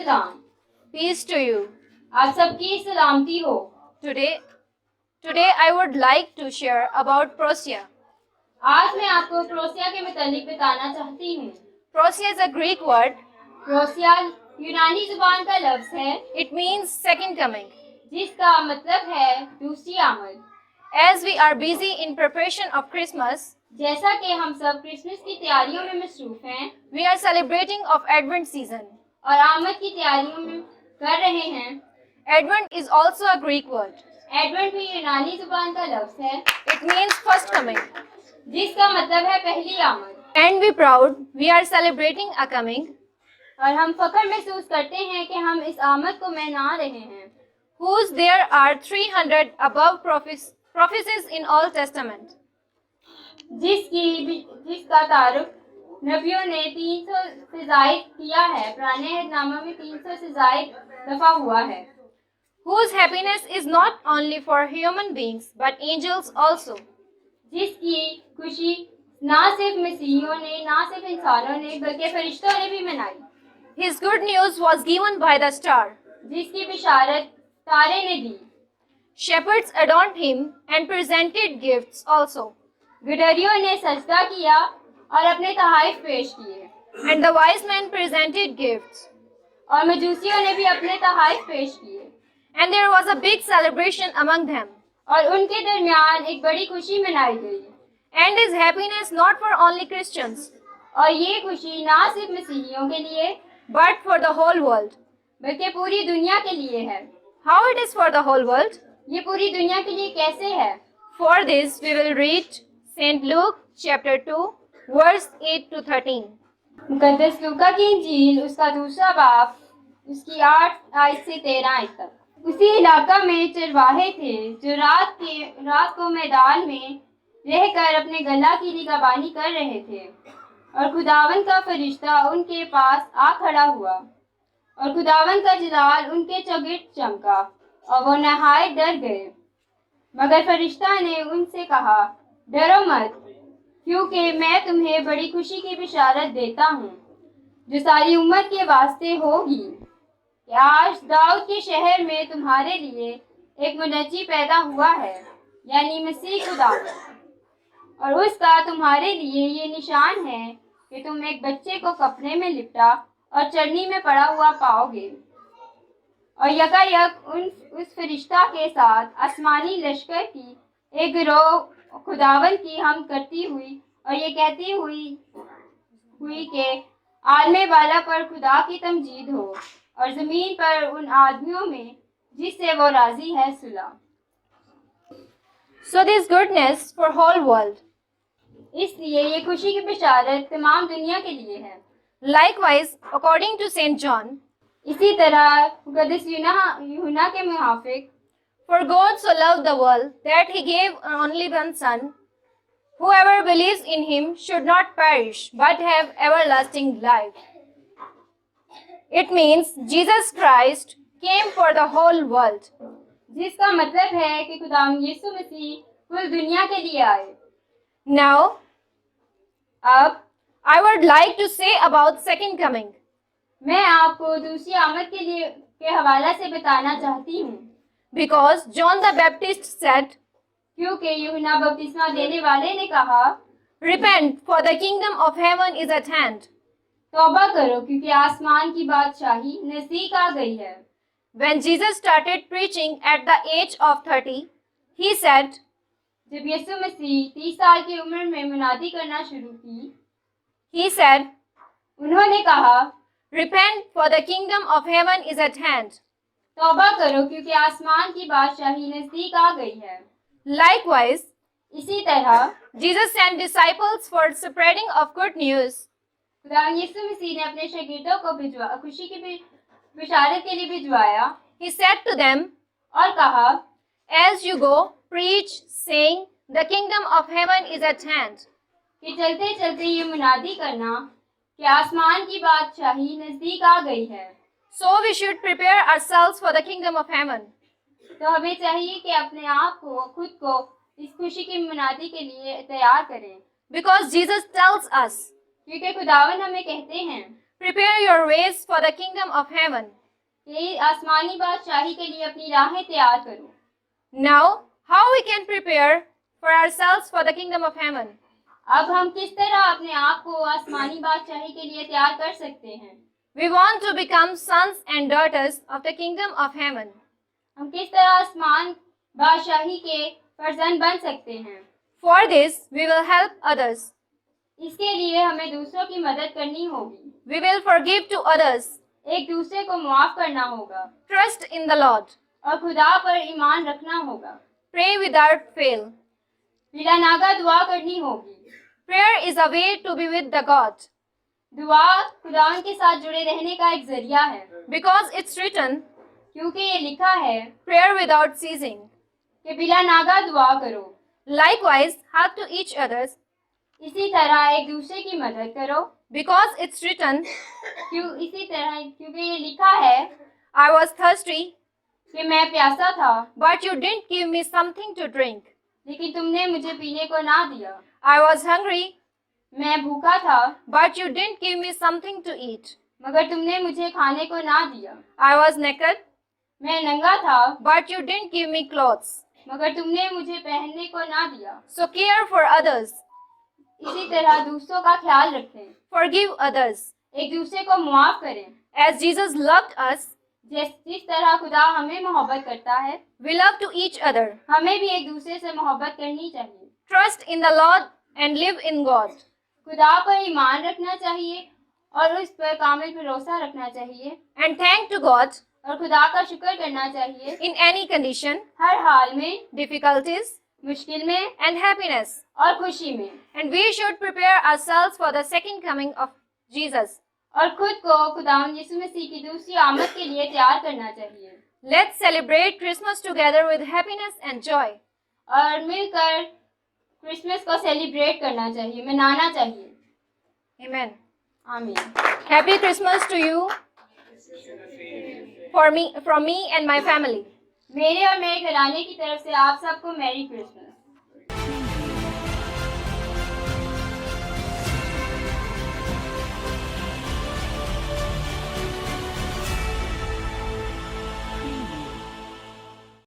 सलाम। Peace to you. आप सबकी सलामती हो। Today I would like to share about Prosia. आज मैं आपको प्रोसिया के मुतालिक बताना चाहती हूँ। Prosia is a Greek word. प्रोसिया यूनानी जुबान का लफ्ज है It means second coming. जिसका मतलब है दूसरी आमद। As we are busy in preparation of Christmas, जैसा कि हम सब क्रिसमस की तैयारियों में मसरूफ हैं we are celebrating of Advent season. और आमद की तैयारियों में कर रहे हैं। Advent is also a Greek word. Advent भी यूनानी जुबान का लफ्ज है It means first coming. जिसका मतलब है पहली आमद। And we proud we are celebrating a coming और हम फख्र महसूस करते हैं कि हम इस आमद को मना रहे हैं whose there are 300 above prophecies in Old Testament. जिसका तारुफ नबियों ने 300 से जायद किया है। पुराने अहदनामा में 300 से जायद दफा हुआ है। Whose happiness is not only for human beings but angels also. जिसकी खुशी ना सिर्फ मसीहियों ने ना सिर्फ इंसानों ने बल्कि फरिश्तों ने भी मनाई। His good news was given by the star. जिसकी बिशारत तारे ने दी। Shepherds adorned him and presented gifts also. गिडरियों ने सजदा किया और अपने तहाइफ पेश किए। And the wise men presented gifts. और मजूसियों ने भी अपने तहाइफ पेश किए। And there was a big celebration among them. और उनके दरमियान एक बड़ी खुशी मनाई गई। And his happiness not for only Christians, और ये खुशी ना सिर्फ मसीहियों के लिए but for the whole world. बल्कि पूरी दुनिया के लिए है। How it is for the whole world? ये पूरी दुनिया के लिए कैसे है? For this we will read St. Luke chapter 2 verse 8 to 13. मुकद्दस लूका की इंजील उसका दूसरा बाब उसकी 8 आयत से 13 आयत तक। उसी इलाका में चरवाहे थे जो रात को मैदान में रहकर अपने गला की निगहबानी कर रहे थे और खुदावन का फरिश्ता उनके पास आ खड़ा हुआ और खुदावन का जलाल उनके चौगिर्द चमका और वो नहाए डर गए। मगर फरिश्ता ने उनसे कहा, डरो मत, क्योंकि मैं तुम्हें बड़ी खुशी की बिशारत देता हूँ जो सारी उम्मत के वास्ते होगी कि आज दाऊद के शहर में तुम्हारे लिए एक मुनज्जी पैदा हुआ है, यानी मसीह खुदावन। और उसका तुम्हारे लिए ये निशान है कि तुम एक बच्चे को कपड़े में लिपटा और चरनी में पड़ा हुआ पाओगे। और यकायक उस फरिश्ता के साथ आसमानी लश्कर की एक गिरोह खुदावन की हम करती हुई और ये कहती हुई कि आलमे बाला पर खुदा की तमजीद हो और जमीन पर उन आदमियों में जिससे वो राजी है सुलह। So this goodness for whole world. इसलिए ये खुशी की बिशारत तमाम दुनिया के लिए है। Likewise, according to St. John, इसी तरह मुकद्दस यूहन्ना के मुहाफिक, for God so loved the world that he gave an only one son, whoever believes in him should not perish but have everlasting life. It means Jesus Christ came for the whole world. जिसका मतलब है कि खुदाम यीशु मसीह कुल दुनिया के लिए आए। Now, अब I would like to say about second coming. मैं आपको दूसरी आमद के हवाला से बताना चाहती हूँ। Because John the Baptist said, क्योंकि यूहन्ना बपतिस्मा देने वाले ने कहा, repent for the kingdom of heaven is at hand. तौबा करो क्योंकि आसमान की बादशाही नजदीक आ गई है। When Jesus started preaching at the age of 30, he said, जब यीशु मसीह 30 साल की उम्र में मुनादी करना शुरू की, he said, उन्होंने कहा, repent for the kingdom of heaven is at hand. तौबा करो क्योंकि आसमान की बादशाही नजदीक आ गई है। Likewise, इसी तरह Jesus sent disciples for spreading of good news. खुदा यीशु मसीह ने अपने शागिर्दों को खुशी की बिशारत के लिए भिजवाया। He said to them, और कहा, as you go, preach, saying, the kingdom of heaven is at hand. कि चलते चलते ये मुनादी करना कि आसमान की बादशाही नजदीक आ गई है। So we should prepare ourselves for the kingdom of heaven. तो हमें चाहिए कि अपने आप को खुद को इस खुशी की मुनादी के लिए तैयार करें। Because Jesus tells us, क्योंकि खुदावन हमें कहते हैं, Prepare your ways for the kingdom of heaven. कि आसमानी बादशाही के लिए अपनी राहें तैयार करो। Now, how we can prepare for ourselves for the kingdom of heaven? अब हम किस तरह अपने आप को आसमानी बादशाही के लिए तैयार कर सकते हैं? We want to become sons and daughters of the kingdom of heaven. हम किस तरह आसमान बादशाही के फर्जंद बन सकते हैं? For this, we will help others. इसके लिए हमें दूसरों की मदद करनी होगी। We will forgive to others. एक दूसरे को मुआफ करना होगा Trust in the Lord. और खुदा पर ईमान रखना होगा। Pray without fail. बिला नागा दुआ करनी होगी। Prayer is a way to be with the God. दुआ खुदा के साथ जुड़े रहने का एक जरिया है, Because it's written, क्योंकि ये लिखा है prayer without ceasing. कि बिला नागा दुआ करो। Likewise, help to each others. इसी तरह एक दूसरे की मदद करो। Because it's written, क्योंकि ये लिखा है I was thirsty, कि मैं प्यासा था, but you didn't give me something to drink. लेकिन तुमने मुझे पीने को ना दिया। I was hungry, मैं भूखा था, but you didn't give me something to eat. मगर तुमने मुझे खाने को ना दिया। I was naked, मैं नंगा था, but you didn't give me clothes. मगर तुमने मुझे पहनने को ना दिया। So care for others. इसी तरह दूसरों का ख्याल रखें, Forgive others. एक दूसरे को मुआफ करें। As जिस loved us, जिस तरह खुदा हमें मोहब्बत करता है, we love to each other. हमें भी एक दूसरे से मोहब्बत करनी चाहिए। Trust in the Lord and live in God. खुदा पर ईमान रखना चाहिए और उस पर कामिल भरोसा रखना चाहिए And thank to God और खुदा का शुक्र करना चाहिए in any condition, हर हाल में, difficulties, मुश्किल में and happiness. और खुशी में। And we should prepare ourselves for the second coming of Jesus. और खुद को खुदावंद यीशु मसीह की दूसरी आमद के लिए तैयार करना चाहिए। Let's celebrate Christmas together with happiness and joy. और मिलकर क्रिसमस को सेलिब्रेट करना चाहिए, मनाना चाहिए। Amen. आमीन। Happy Christmas to you from me and my family. मेरे और मेरे घराने की तरफ से आप सबको मैरी क्रिसमस।